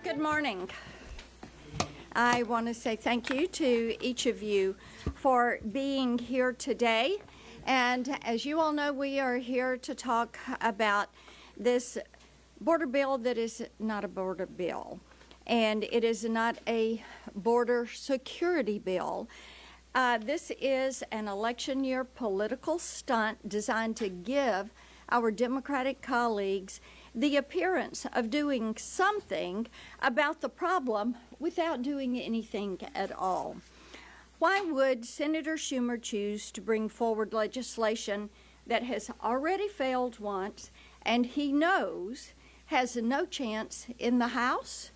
Good morning. I want to say thank you to each of you for being here today. And as you all know, we are here to talk about this border bill that is not a border bill. And it is not a border security bill. This is an election year political stunt designed to give our Democratic colleagues the appearance of doing something about the problem without doing anything at all. Why would Senator Schumer choose to bring forward legislation that has already failed once and he knows has no chance in the House?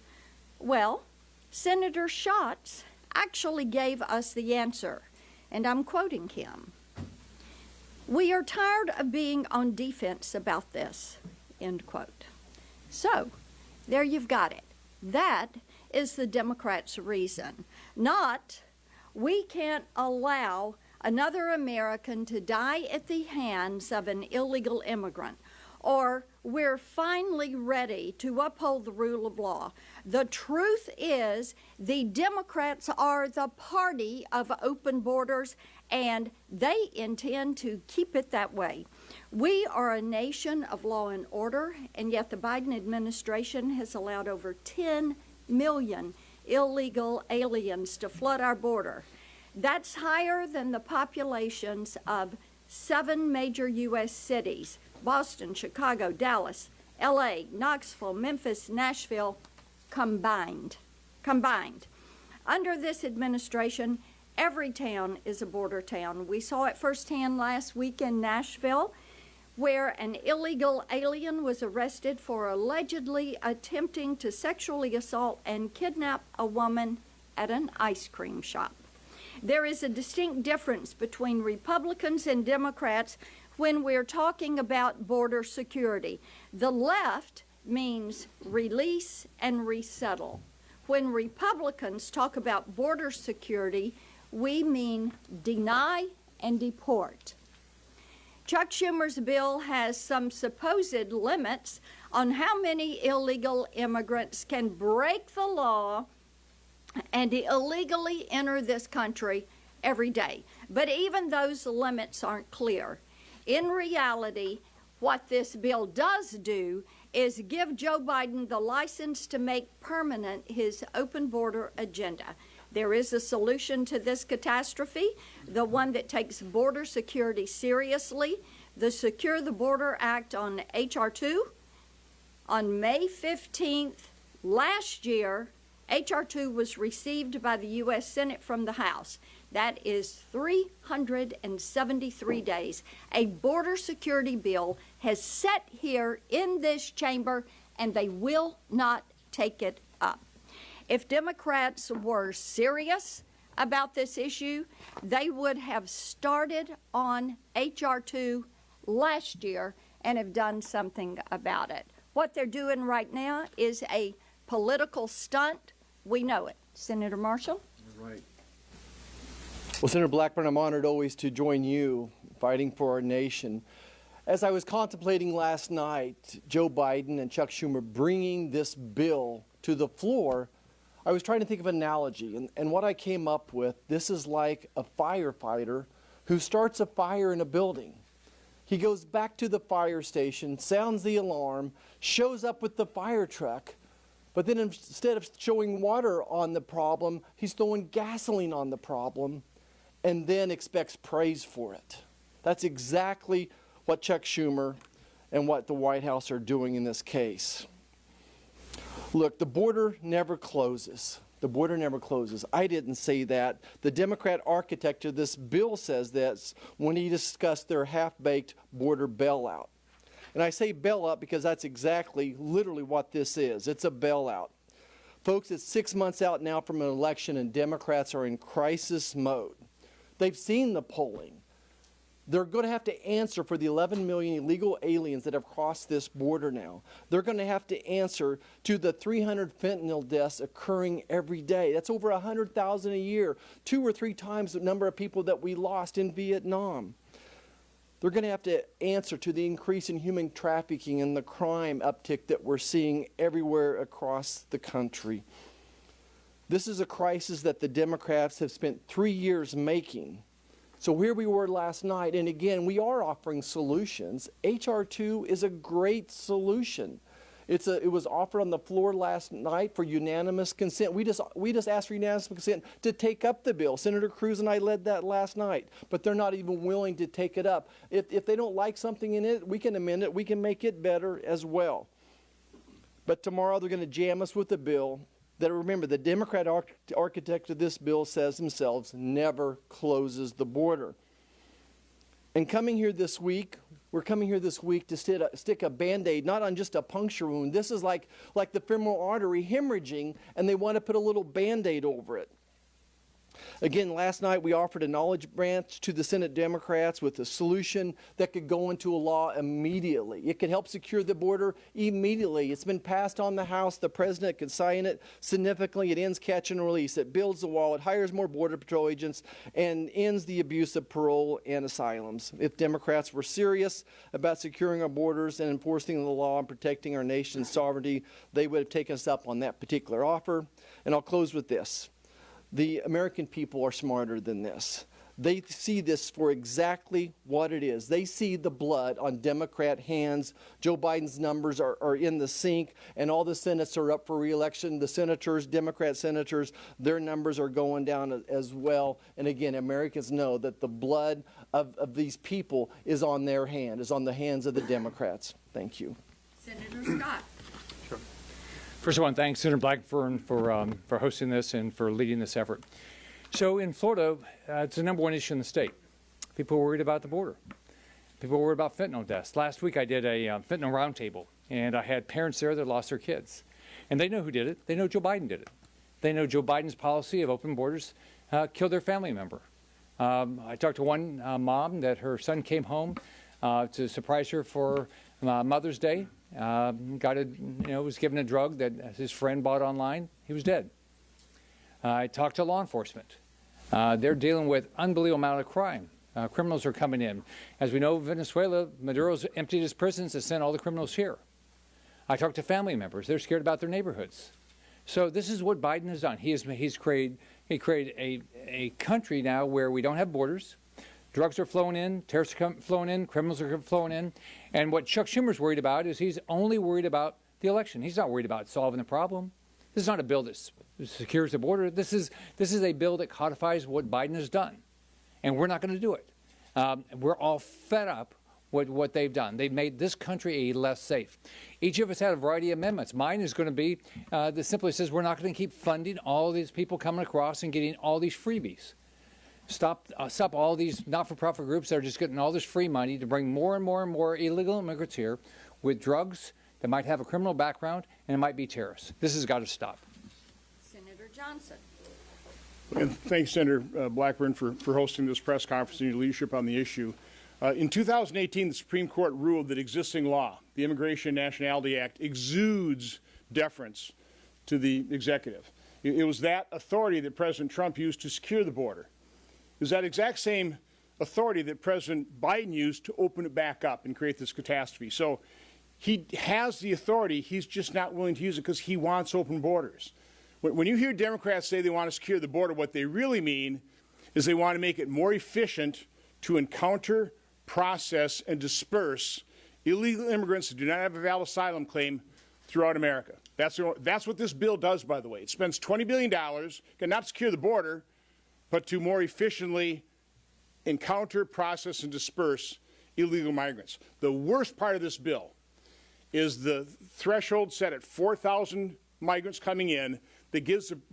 Well, Senator Schatz actually gave us the answer, and I'm quoting him. "We are tired of being on defense about this," end quote. So, there you've got it. That is the Democrats' reason. Not, we can't allow another American to die at the hands of an illegal immigrant, or we're finally ready to uphold the rule of law. The truth is, the Democrats are the party of open borders, and they intend to keep it that way. We are a nation of law and order, and yet the Biden administration has allowed over 10 million illegal aliens to flood our border. That's higher than the populations of 7 major U.S. cities: Boston, Chicago, Dallas, L.A., Knoxville, Memphis, Nashville, combined. Under this administration, every town is a border town. We saw it firsthand last week in Nashville, where an illegal alien was arrested for allegedly attempting to sexually assault and kidnap a woman at an ice cream shop. There is a distinct difference between Republicans and Democrats when we're talking about border security. The left means release and resettle. When Republicans talk about border security, we mean deny and deport. Chuck Schumer's bill has some supposed limits on how many illegal immigrants can break the law and illegally enter this country every day. But even those limits aren't clear. In reality, what this bill does do is give Joe Biden the license to make permanent his open border agenda. There is a solution to this catastrophe, the one that takes border security seriously. The Secure the Border Act on H.R. 2. On May 15th last year, H.R. 2 was received by the U.S. Senate from the House. That is 373 days. A border security bill has sat here in this chamber, and they will not take it up. If Democrats were serious about this issue, they would have started on H.R. 2 last year and have done something about it. What they're doing right now is a political stunt. We know it. Senator Marshall? You're right. Well, Senator Blackburn, I'm honored always to join you fighting for our nation. As I was contemplating last night, Joe Biden and Chuck Schumer bringing this bill to the floor, I was trying to think of an analogy. And what I came up with, this is like a firefighter who starts a fire in a building. He goes back to the fire station, sounds the alarm, shows up with the fire truck, but then instead of showing water on the problem, he's throwing gasoline on the problem and then expects praise for it. That's exactly what Chuck Schumer and what the White House are doing in this case. Look, the border never closes. The border never closes. I didn't say that. The Democrat architect of this bill says this when he discussed their half-baked border bailout. And I say bailout because that's exactly, literally what this is. It's a bailout. Folks, it's 6 months out now from an election, and Democrats are in crisis mode. They've seen the polling. They're going to have to answer for the 11 million illegal aliens that have crossed this border now. They're going to have to answer to the 300 fentanyl deaths occurring every day. That's over 100,000 a year, 2 or 3 times the number of people that we lost in Vietnam. They're going to have to answer to the increase in human trafficking and the crime uptick that we're seeing everywhere across the country. This is a crisis that the Democrats have spent 3 years making. So here we were last night, and again, we are offering solutions. H.R. 2 is a great solution. It was offered on the floor last night for unanimous consent. We just asked for unanimous consent to take up the bill. Senator Cruz and I led that last night, but they're not even willing to take it up. If they don't like something in it, we can amend it. We can make it better as well. But tomorrow they're going to jam us with the bill, that, remember, the Democrat architect of this bill says themselves, never closes the border. And coming here this week, we're coming here this week to stick a Band-Aid, not on just a puncture wound. This is like the femoral artery hemorrhaging, and they want to put a little Band-Aid over it. Again, last night we offered a knowledge branch to the Senate Democrats with a solution that could go into a law immediately. It could help secure the border immediately. It's been passed on the House. The president could sign it. Significantly, it ends catch and release. It builds the wall. It hires more Border Patrol agents and ends the abuse of parole and asylums. If Democrats were serious about securing our borders and enforcing the law and protecting our nation's sovereignty, they would have taken us up on that particular offer. And I'll close with this. The American people are smarter than this. They see this for exactly what it is. They see the blood on Democrat hands. Joe Biden's numbers are in the sink, and all the Senates are up for re-election. The senators, Democrat senators, their numbers are going down as well. And again, Americans know that the blood of these people is on their hand, is on the hands of the Democrats. Thank you. Senator Scott. First, I want to thank Senator Blackburn for hosting this and for leading this effort. So in Florida, it's the #1 issue in the state. People are worried about the border. People are worried about fentanyl deaths. Last week I did a fentanyl roundtable, and I had parents there that lost their kids. And they know who did it. They know Joe Biden did it. They know Joe Biden's policy of open borders killed their family member. I talked to one mom that her son came home to surprise her for Mother's Day. Was given a drug that his friend bought online. He was dead. I talked to law enforcement. They're dealing with unbelievable amount of crime. Criminals are coming in. As we know, Venezuela, Maduro's emptied his prisons and sent all the criminals here. I talked to family members. They're scared about their neighborhoods. So this is what Biden has done. He's created a country now where we don't have borders. Drugs are flowing in, terrorists are flowing in, criminals are flowing in. And what Chuck Schumer's worried about is he's only worried about the election. He's not worried about solving the problem. This is not a bill that secures the border. This is a bill that codifies what Biden has done. And we're not going to do it. We're all fed up with what they've done. They've made this country less safe. Each of us had a variety of amendments. Mine is going to be that simply says we're not going to keep funding all these people coming across and getting all these freebies. Stop all these not-for-profit groups that are just getting all this free money to bring more and more and more illegal immigrants here with drugs that might have a criminal background and it might be terrorists. This has got to stop. Senator Johnson. And thanks, Senator Blackburn, for hosting this press conference and your leadership on the issue. In 2018, the Supreme Court ruled that existing law, the Immigration and Nationality Act, exudes deference to the executive. It was that authority that President Trump used to secure the border. It was that exact same authority that President Biden used to open it back up and create this catastrophe. So he has the authority, he's just not willing to use it because he wants open borders. When you hear Democrats say they want to secure the border, what they really mean is they want to make it more efficient to encounter, process, and disperse illegal immigrants that do not have a valid asylum claim throughout America. That's what this bill does, by the way. It spends $20 billion, not to secure the border, but to more efficiently encounter, process, and disperse illegal migrants. The worst part of this bill is the threshold set at 4,000 migrants coming in that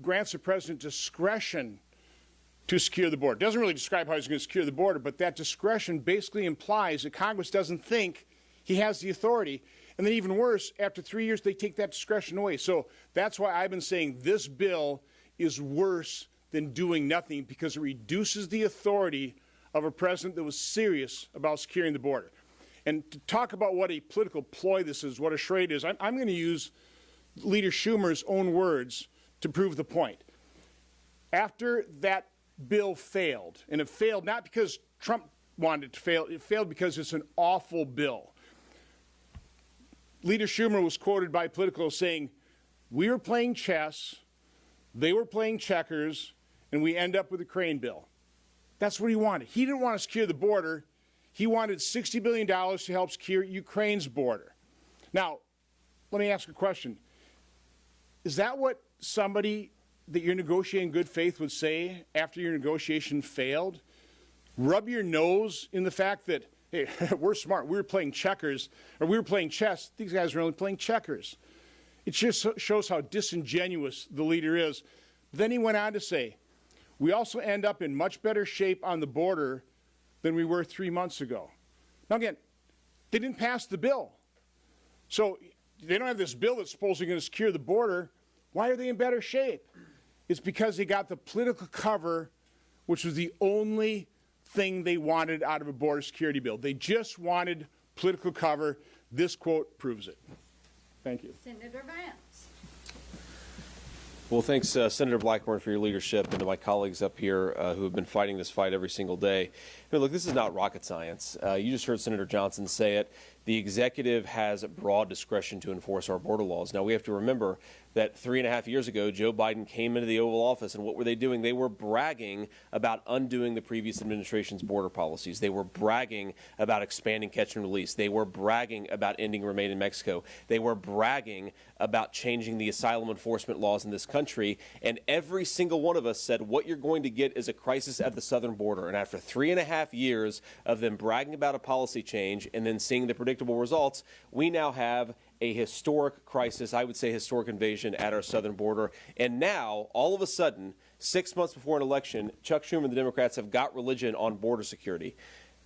grants the president discretion to secure the border. It doesn't really describe how he's going to secure the border, but that discretion basically implies that Congress doesn't think he has the authority. And then even worse, after 3 years, they take that discretion away. So that's why I've been saying this bill is worse than doing nothing because it reduces the authority of a president that was serious about securing the border. And to talk about what a political ploy this is, what a charade is, I'm going to use Leader Schumer's own words to prove the point. After that bill failed, and it failed not because Trump wanted it to fail, it failed because it's an awful bill. Leader Schumer was quoted by Politico saying, "We were playing chess, they were playing checkers, and we end up with a Crane bill." That's what he wanted. He didn't want to secure the border. He wanted $60 billion to help secure Ukraine's border. Now, let me ask a question. Is that what somebody that you're negotiating in good faith would say after your negotiation failed? Rub your nose in the fact that, hey, we're smart, we were playing checkers, or we were playing chess. These guys are only playing checkers. It just shows how disingenuous the leader is. Then he went on to say, we also end up in much better shape on the border than we were 3 months ago. Now again, they didn't pass the bill. So they don't have this bill that's supposedly going to secure the border. Why are they in better shape? It's because they got the political cover, which was the only thing they wanted out of a border security bill. They just wanted political cover. This quote proves it. Thank you. Senator Vance. Well, thanks, Senator Blackburn, for your leadership, and to my colleagues up here who have been fighting this fight every single day. Look, this is not rocket science. You just heard Senator Johnson say it. The executive has broad discretion to enforce our border laws. Now, we have to remember that 3.5 years ago, Joe Biden came into the Oval Office, and what were they doing? They were bragging about undoing the previous administration's border policies. They were bragging about expanding catch and release. They were bragging about ending Remain in Mexico. They were bragging about changing the asylum enforcement laws in this country. And every single one of us said, what you're going to get is a crisis at the southern border. And after 3.5 years of them bragging about a policy change and then seeing the predictable results, we now have a historic crisis, I would say historic invasion at our southern border. And now, all of a sudden, 6 months before an election, Chuck Schumer and the Democrats have got religion on border security.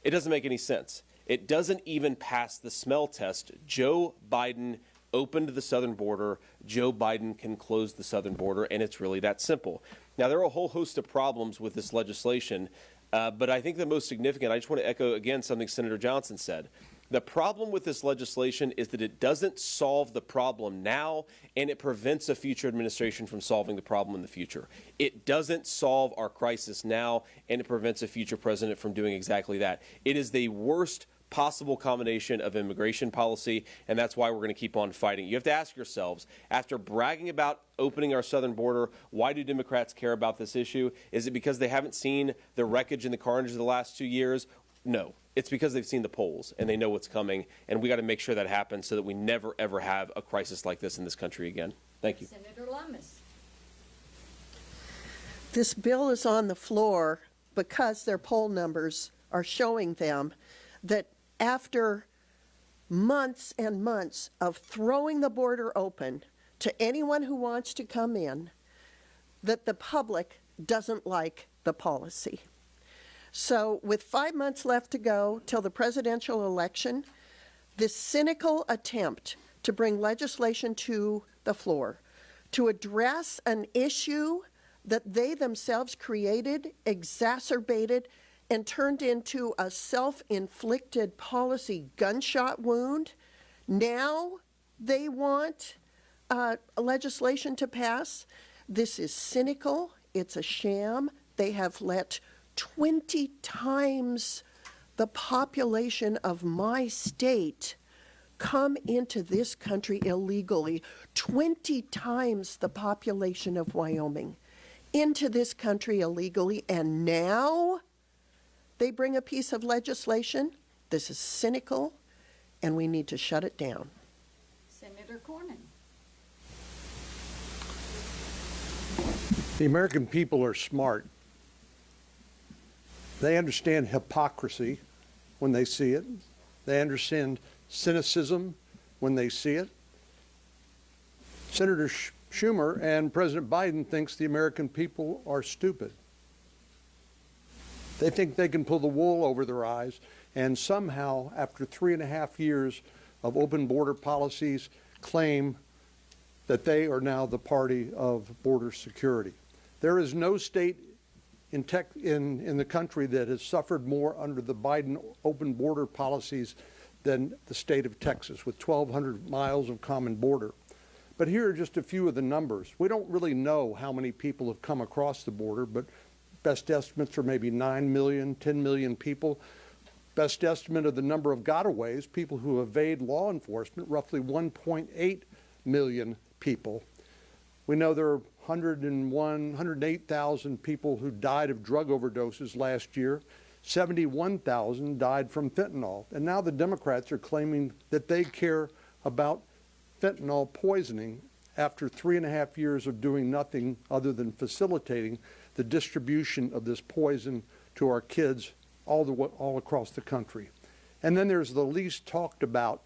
It doesn't make any sense. It doesn't even pass the smell test. Joe Biden opened the southern border. Joe Biden can close the southern border, and it's really that simple. Now, there are a whole host of problems with this legislation, but I think the most significant, I just want to echo again something Senator Johnson said. The problem with this legislation is that it doesn't solve the problem now, and it prevents a future administration from solving the problem in the future. It doesn't solve our crisis now, and it prevents a future president from doing exactly that. It is the worst possible combination of immigration policy, and that's why we're going to keep on fighting. You have to ask yourselves, after bragging about opening our southern border, why do Democrats care about this issue? Is it because they haven't seen the wreckage and the carnage of the last 2 years? No. It's because they've seen the polls and they know what's coming, and we got to make sure that happens so that we never, ever have a crisis like this in this country again. Thank you. Senator Lummis. This bill is on the floor because their poll numbers are showing them that after months and months of throwing the border open to anyone who wants to come in, that the public doesn't like the policy. So with 5 months left to go till the presidential election, this cynical attempt to bring legislation to the floor to address an issue that they themselves created, exacerbated, and turned into a self-inflicted policy gunshot wound. Now they want legislation to pass. This is cynical. It's a sham. They have let 20 times the population of my state come into this country illegally. 20 times the population of Wyoming into this country illegally, and now they bring a piece of legislation. This is cynical, and we need to shut it down. Senator Cornyn. The American people are smart. They understand hypocrisy when they see it. They understand cynicism when they see it. Senator Schumer and President Biden thinks the American people are stupid. They think they can pull the wool over their eyes and somehow, after 3.5 years of open border policies, claim that they are now the party of border security. There is no state in the country that has suffered more under the Biden open border policies than the state of Texas, with 1,200 miles of common border. But here are just a few of the numbers. We don't really know how many people have come across the border, but best estimates are maybe 9 million, 10 million people. Best estimate of the number of gotaways, people who evade law enforcement, roughly 1.8 million people. We know there are 108,000 people who died of drug overdoses last year. 71,000 died from fentanyl. And now the Democrats are claiming that they care about fentanyl poisoning after 3.5 years of doing nothing other than facilitating the distribution of this poison to our kids all across the country. And then there's the least talked about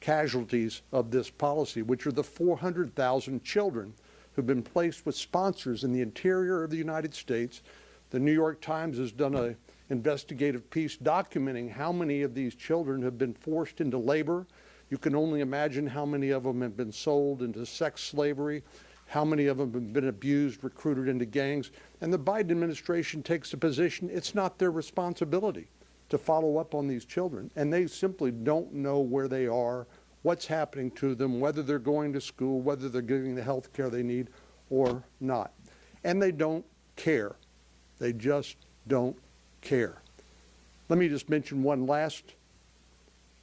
casualties of this policy, which are the 400,000 children who've been placed with sponsors in the interior of the United States. The New York Times has done an investigative piece documenting how many of these children have been forced into labor. You can only imagine how many of them have been sold into sex slavery, how many of them have been abused, recruited into gangs. And the Biden administration takes the position it's not their responsibility to follow up on these children. And they simply don't know where they are, what's happening to them, whether they're going to school, whether they're getting the health care they need or not. And they don't care. They just don't care. Let me just mention one last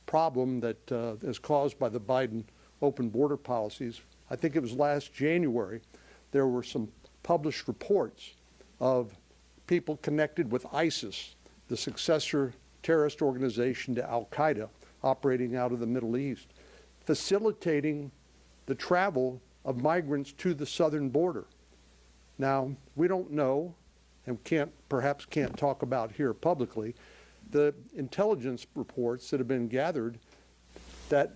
problem that is caused by the Biden open border policies. I think it was last January, there were some published reports of people connected with ISIS, the successor terrorist organization to Al-Qaeda operating out of the Middle East, facilitating the travel of migrants to the southern border. Now, we don't know and perhaps can't talk about here publicly the intelligence reports that have been gathered that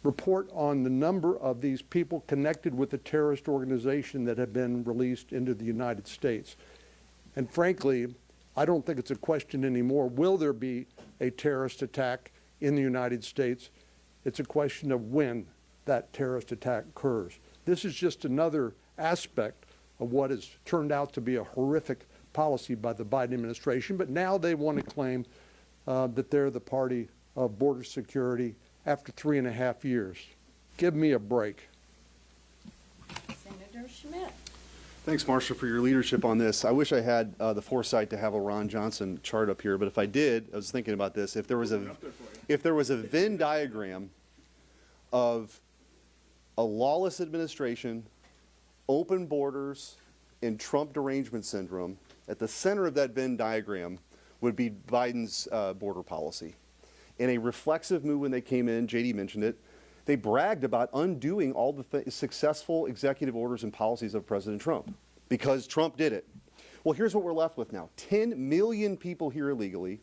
report on the number of these people connected with the terrorist organization that have been released into the United States. And frankly, I don't think it's a question anymore. Will there be a terrorist attack in the United States? It's a question of when that terrorist attack occurs. This is just another aspect of what has turned out to be a horrific policy by the Biden administration, but now they want to claim that they're the party of border security after 3.5 years. Give me a break. Senator Schmidt. Thanks, Marcia, for your leadership on this. I wish I had the foresight to have a Ron Johnson chart up here, but if I did, I was thinking about this. If there was a Venn diagram of a lawless administration, open borders, and Trump derangement syndrome, at the center of that Venn diagram would be Biden's border policy. In a reflexive move when they came in, JD mentioned it, they bragged about undoing all the successful executive orders and policies of President Trump because Trump did it. Well, here's what we're left with now. 10 million people here illegally,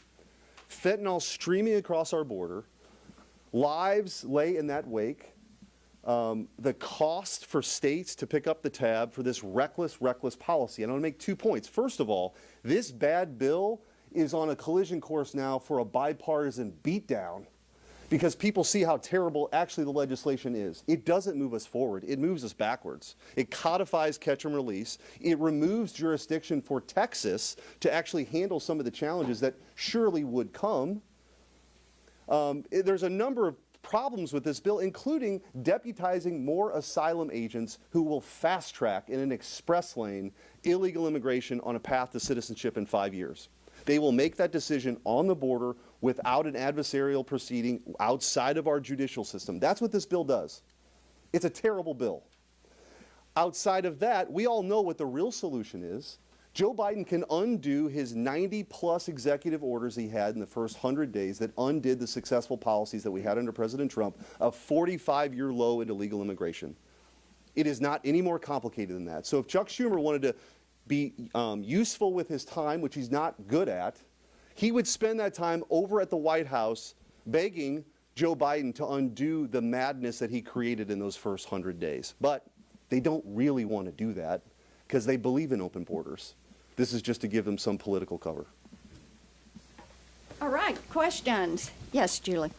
fentanyl streaming across our border, lives lay in that wake, the cost for states to pick up the tab for this reckless policy. And I want to make 2 points. First of all, this bad bill is on a collision course now for a bipartisan beatdown because people see how terrible actually the legislation is. It doesn't move us forward. It moves us backwards. It codifies catch and release. It removes jurisdiction for Texas to actually handle some of the challenges that surely would come. There's a number of problems with this bill, including deputizing more asylum agents who will fast track in an express lane illegal immigration on a path to citizenship in 5 years. They will make that decision on the border without an adversarial proceeding outside of our judicial system. That's what this bill does. It's a terrible bill. Outside of that, we all know what the real solution is. Joe Biden can undo his 90-plus executive orders he had in the first 100 days that undid the successful policies that we had under President Trump, a 45-year low in illegal immigration. It is not any more complicated than that. So if Chuck Schumer wanted to be useful with his time, which he's not good at, he would spend that time over at the White House begging Joe Biden to undo the madness that he created in those first 100 days. But they don't really want to do that because they believe in open borders. This is just to give them some political cover. All right, questions? Yes, Julie.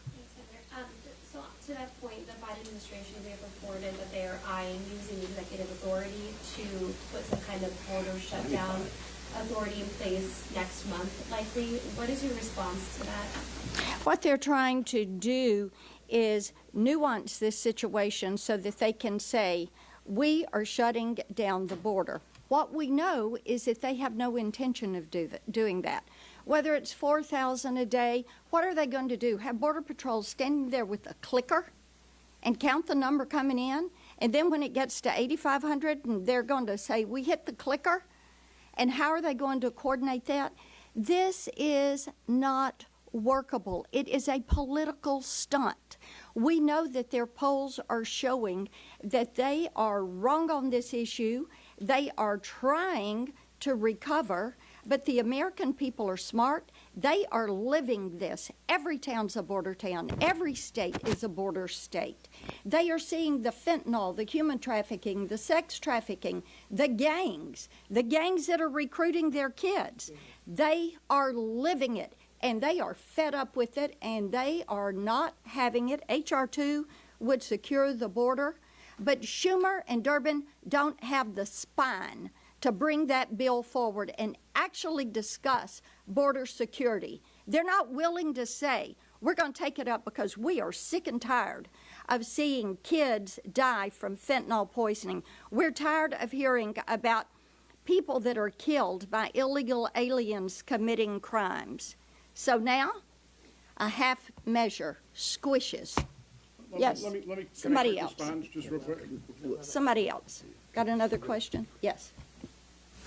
So to that point, the Biden administration, they have reported that they are eyeing using executive authority to put some kind of border shutdown authority in place next month, likely. What is your response to that? What they're trying to do is nuance this situation so that they can say, we are shutting down the border. What we know is that they have no intention of doing that. Whether it's 4,000 a day, what are they going to do? Have Border Patrol standing there with a clicker and count the number coming in? And then when it gets to 8,500, and they're going to say, we hit the clicker? And how are they going to coordinate that? This is not workable. It is a political stunt. We know that their polls are showing that they are wrong on this issue. They are trying to recover But the American people are smart. They are living this. Every town's a border town. Every state is a border state. They are seeing the fentanyl, the human trafficking, the sex trafficking, the gangs that are recruiting their kids. They are living it, and they are fed up with it, and they are not having it. H.R. 2 would secure the border, but Schumer and Durbin don't have the spine to bring that bill forward and actually discuss border security. They're not willing to say, we're going to take it up because we are sick and tired of seeing kids die from fentanyl poisoning. We're tired of hearing about people that are killed by illegal aliens committing crimes. So now, a half measure squishes. Yes, somebody else. Just real quick? Somebody else. Got another question? Yes.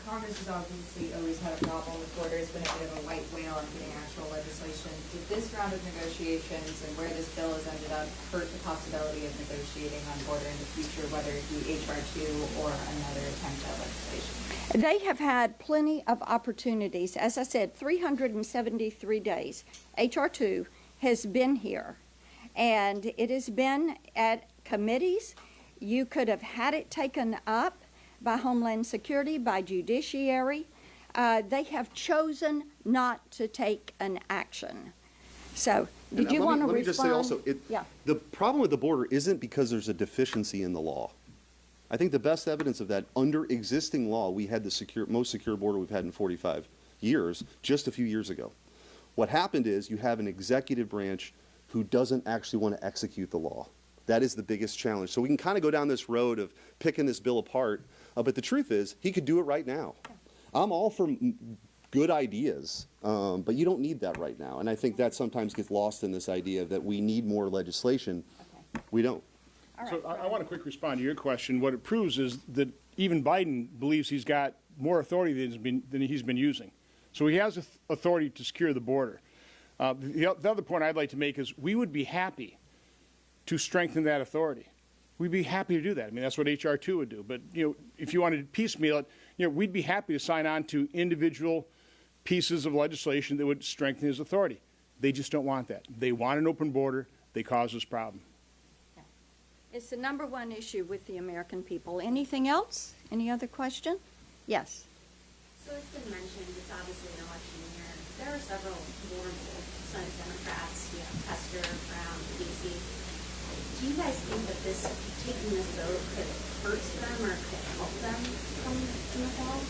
Congress has obviously always had a problem with borders, been a bit of a white whale on getting actual legislation. Did this round of negotiations and where this bill has ended up hurt the possibility of negotiating on border in the future, whether it be H.R. 2 or another attempt at legislation? They have had plenty of opportunities. As I said, 373 days. H.R. 2 has been here, and it has been at committees. You could have had it taken up by Homeland Security, by Judiciary. They have chosen not to take an action. So, did you want to respond? Let me just say also, Yeah. the problem with the border isn't because there's a deficiency in the law. I think the best evidence of that, under existing law, we had the most secure border we've had in 45 years, just a few years ago. What happened is you have an executive branch who doesn't actually want to execute the law. That is the biggest challenge. So we can kind of go down this road of picking this bill apart, but the truth is, he could do it right now. I'm all for good ideas, but you don't need that right now. And I think that sometimes gets lost in this idea that we need more legislation. Okay. We don't. So I want to quick respond to your question. What it proves is that even Biden believes he's got more authority than he's been using. So he has authority to secure the border. The other point I'd like to make is we would be happy to strengthen that authority. We'd be happy to do that. I mean, that's what H.R. 2 would do. But, if you wanted to piecemeal it, we'd be happy to sign on to individual pieces of legislation that would strengthen his authority. They just don't want that. They want an open border. They cause this problem. It's the number one issue with the American people. Anything else? Any other question? Yes. So it's been mentioned, it's obviously an election year. There are several notable Senate Democrats, Tester, Brown, D.C. Do you guys think that taking this vote could hurt them or could help them come in the fall?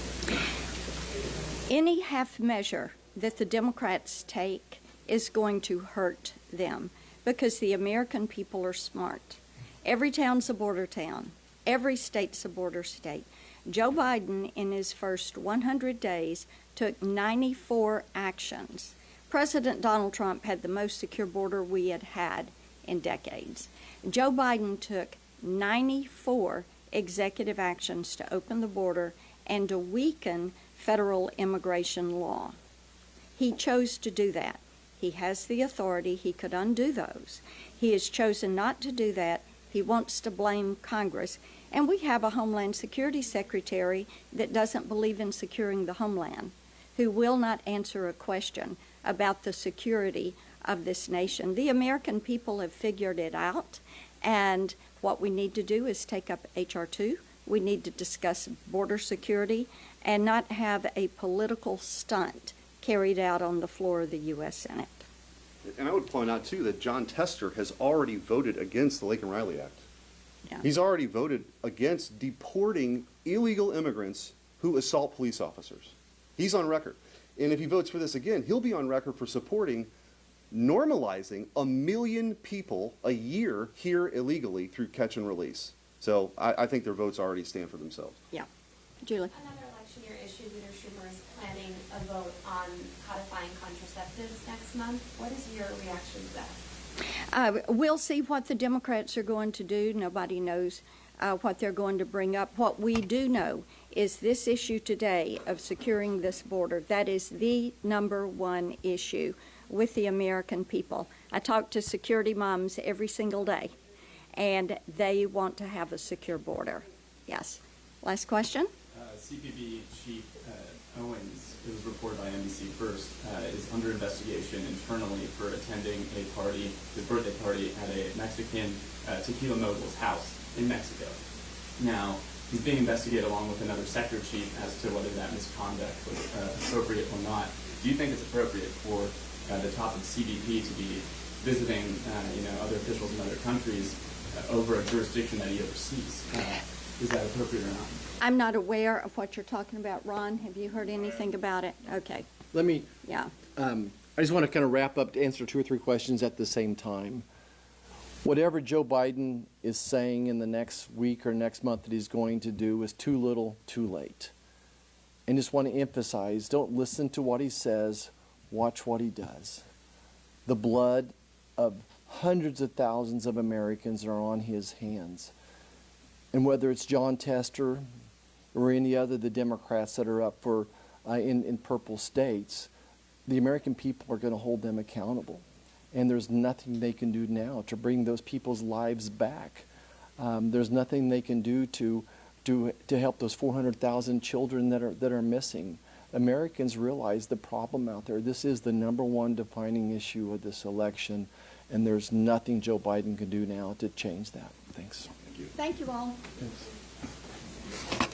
Any half measure that the Democrats take is going to hurt them because the American people are smart. Every town's a border town. Every state's a border state. Joe Biden, in his first 100 days, took 94 actions. President Donald Trump had the most secure border we had had in decades. Joe Biden took 94 executive actions to open the border and to weaken federal immigration law. He chose to do that. He has the authority. He could undo those. He has chosen not to do that. He wants to blame Congress. And we have a Homeland Security Secretary that doesn't believe in securing the homeland, who will not answer a question about the security of this nation. The American people have figured it out, and what we need to do is take up H.R. 2. We need to discuss border security and not have a political stunt carried out on the floor of the U.S. Senate. And I would point out, too, that John Tester has already voted against the Laken Riley Act. Yeah. He's already voted against deporting illegal immigrants who assault police officers. He's on record. And if he votes for this again, he'll be on record for supporting normalizing 1 million people a year here illegally through catch and release. So I think their votes already stand for themselves. Yeah. Julie? Another election year issue, Leader Schumer is planning a vote on codifying contraceptives next month. What is your reaction to that? We'll see what the Democrats are going to do. Nobody knows what they're going to bring up. What we do know is this issue today of securing this border. That is the number one issue with the American people. I talk to security moms every single day, and they want to have a secure border. Yes. Last question? CPB Chief Owens was reported by NBC First, is under investigation internally for attending a party, his birthday party, at a Mexican tequila mogul's house in Mexico. Now, he's being investigated along with another sector chief as to whether that misconduct was appropriate or not. Do you think it's appropriate for the top of CBP to be visiting, other officials in other countries over a jurisdiction that he oversees? Is that appropriate or not? I'm not aware of what you're talking about. Ron, have you heard anything about it? Okay, Let me, yeah. I just want to kind of wrap up to answer 2 or 3 questions at the same time. Whatever Joe Biden is saying in the next week or next month that he's going to do is too little, too late. And just want to emphasize, don't listen to what he says, watch what he does. The blood of hundreds of thousands of Americans are on his hands. And whether it's John Tester or any other of the Democrats that are up for in purple states, the American people are going to hold them accountable. And there's nothing they can do now to bring those people's lives back. There's nothing they can do to help those 400,000 children that are missing. Americans realize the problem out there. This is the #1 defining issue of this election, and there's nothing Joe Biden can do now to change that. Thanks. Thank you all. Thanks.